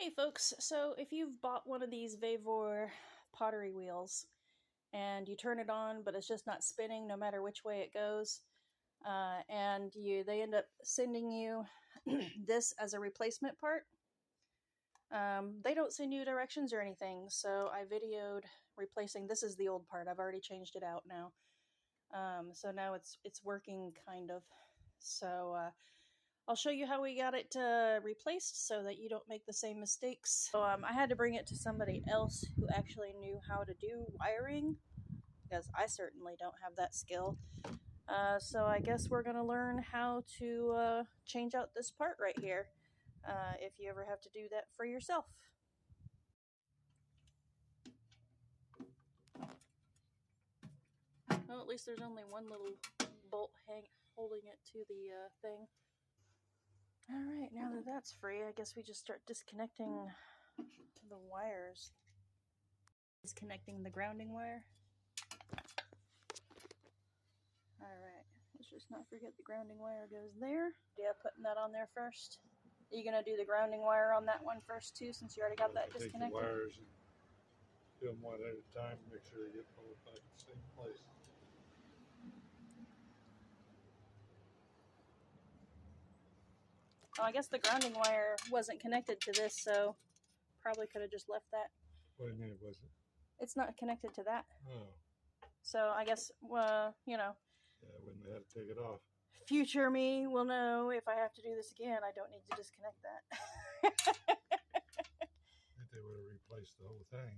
Hey folks, so if you've bought one of these Vevor pottery wheels and you turn it on but it's just not spinning no matter which way it goes, and they end up sending you this as a replacement part, they don't send you directions or anything, so I videoed replacing. This is the old part. I've already changed it out now. So now it's working kind of. So I'll show you how we got it replaced so that you don't make the same mistakes. So I had to bring it to somebody else who actually knew how to do wiring, because I certainly don't have that skill. So I guess we're going to learn how to change out this part right here, if you ever have to do that for yourself. Well, at least there's only one little bolt holding it to the thing. Alright, now that that's free, I guess we just start disconnecting the wires. Disconnecting the grounding wire. Alright, let's just not forget the grounding wire goes there. Yeah, putting that on there first. Are you going to do the grounding wire on that one first too, since you already got that disconnected? Take the wires and do them one at a time, make sure they get both back in the same place. Oh, I guess the grounding wire wasn't connected to this, so probably could have just left that. What do you mean it wasn't? It's not connected to that. Oh. So I guess, you know. Yeah, I wouldn't have to take it off. Future me will know if I have to do this again, I don't need to disconnect that. I think they would have replaced the whole thing.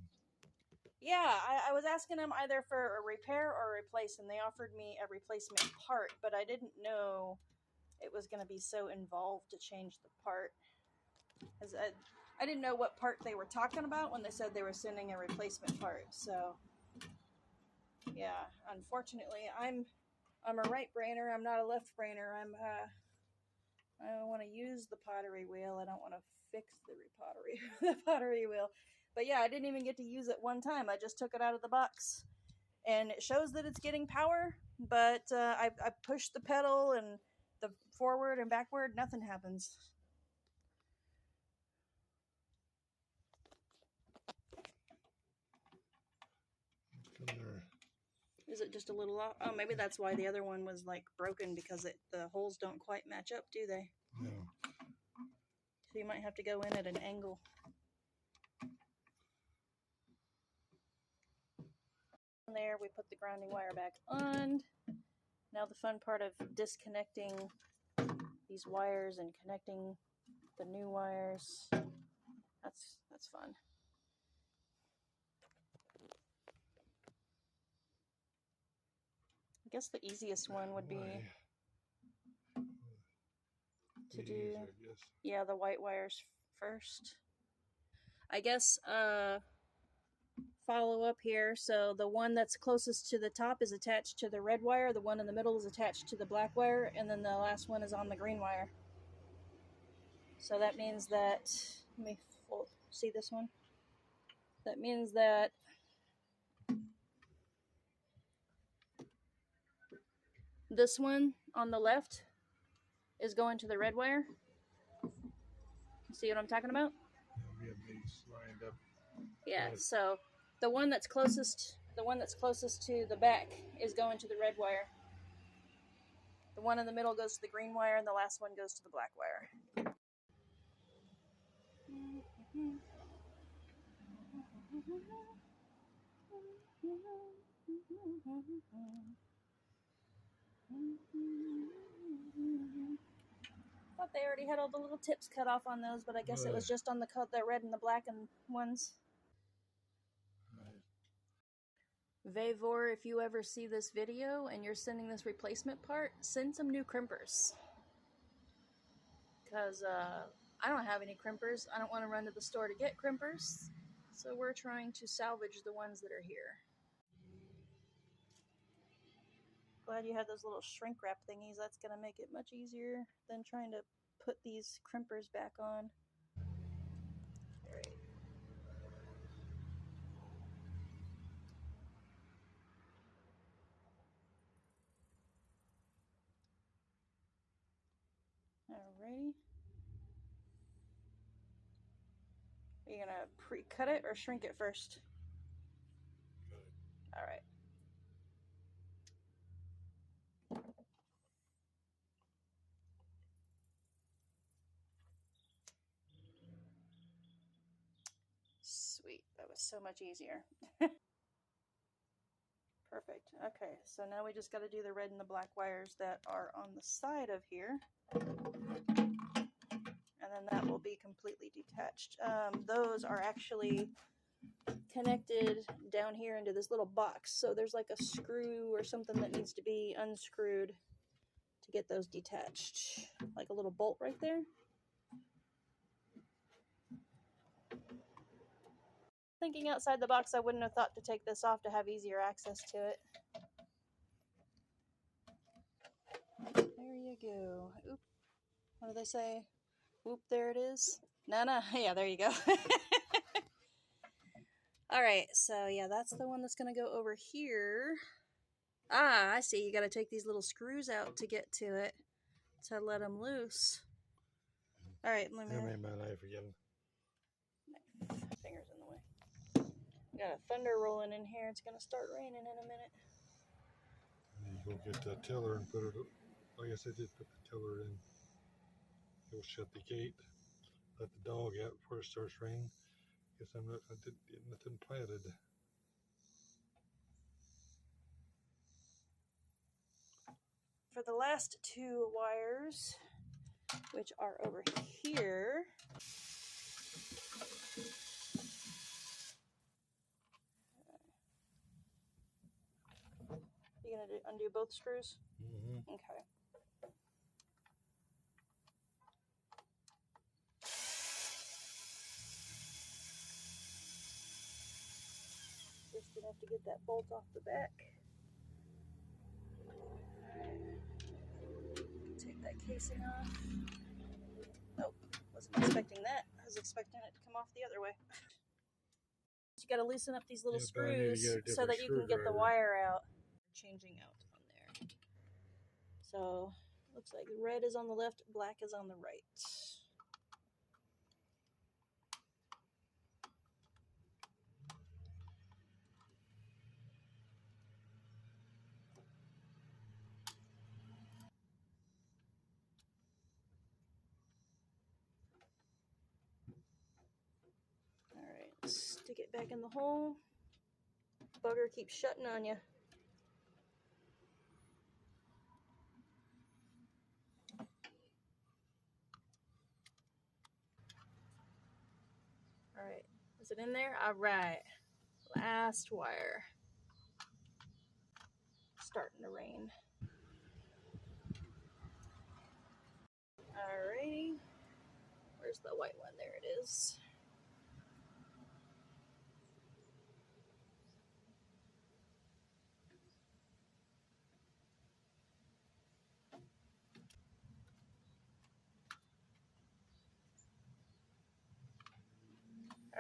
Yeah, I was asking them either for a repair or a replace, and they offered me a replacement part, but I didn't know it was going to be so involved to change the part. As I didn't know what part they were talking about when they said they were sending a replacement part. So, yeah, unfortunately, I'm a right brainer. I'm not a left brainer. I want to use the pottery wheel. I don't want to fix the pottery wheel. But yeah, I didn't even get to use it one time. I just took it out of the box, and it shows that it's getting power. But I pushed the pedal and the forward and backward. Nothing happens. Is it just a little off? Oh, maybe that's why the other one was like broken, because the holes don't quite match up, do they? No. So you might have to go in at an angle. There, we put the grounding wire back on. Now the fun part of disconnecting these wires and connecting the new wires. That's fun. I guess the easiest one would be to do, yeah, the white wires first. I guess follow up here. So the one that's closest to the top is attached to the red wire, the one in the middle is attached to the black wire, and then the last one is on the green wire. So that means that, let me see this one. That means that this one on the left is going to the red wire. See what I'm talking about? We have these lined up. Yeah, so the one that's closest to the back is going to the red wire. The one in the middle goes to the green wire, and the last one goes to the black wire. Thought they already had all the little tips cut off on those, but I guess it was just on the red and the black and ones. Vevor, if you ever see this video and you're sending this replacement part, send some new crimpers. Because I don't have any crimpers. I don't want to run to the store to get crimpers. So we're trying to salvage the ones that are here. Glad you had those little shrink wrap thingies. That's going to make it much easier than trying to put these crimpers back on. Alright. Alrighty. Are you gonna pre-cut it or shrink it first? Cut it. All right. Sweet. That was so much easier. Perfect. Okay, so now we just got to do the red and the black wires that are on the side of here. And then that will be completely detached. Those are actually connected down here into this little box. So there's like a screw or something that needs to be unscrewed to get those detached. Like a little bolt right there. Thinking outside the box, I wouldn't have thought to take this off to have easier access to it. There you go. Oop. What do they say? Whoop, there it is. No. Yeah, there you go. All right, so yeah, that's the one that's going to go over here. Ah, I see. You got to take these little screws out to get to it to let them loose. All right, let me. I made my knife again. Fingers in the way. We got a thunder rolling in here. It's going to start raining in a minute. And you go get the tiller and put it. I guess I did put the tiller in. You'll shut the gate. Let the dog out before it starts raining. Guess I didn't get nothing planted. For the last two wires, which are over here, you gonna undo both screws? Mm-hmm. Okay. Just enough to get that bolt off the back. Take that casing off. Nope, wasn't expecting that. I was expecting it to come off the other way. You got to loosen up these little screws so that you can get the wire out. Changing out on there. So looks like red is on the left, black is on the right. All right, stick it back in the hole. Bugger keeps shutting on you. All right, is it in there? All right, last wire. Starting to rain. Alrighty, where's the white one? There it is.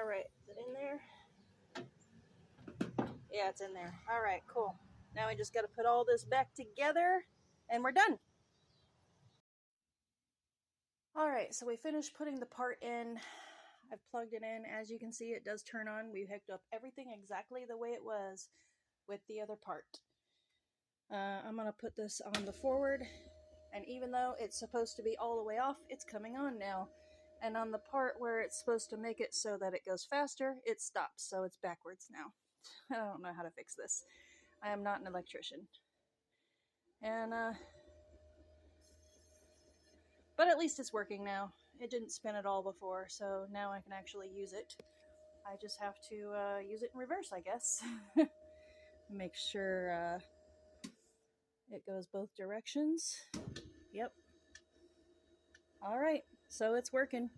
All right, is it in there? Yeah, it's in there. All right, cool. Now we just got to put all this back together and we're done. All right, so we finished putting the part in. I've plugged it in. As you can see, it does turn on. We hooked up everything exactly the way it was with the other part. I'm going to put this on the forward, and even though it's supposed to be all the way off, it's coming on now. And on the part where it's supposed to make it so that it goes faster, it stops, so it's backwards now. I don't know how to fix this. I am not an electrician. And, but at least it's working now. It didn't spin at all before, so now I can actually use it. I just have to use it in reverse, I guess. Make sure it goes both directions. Yep. All right, so it's working.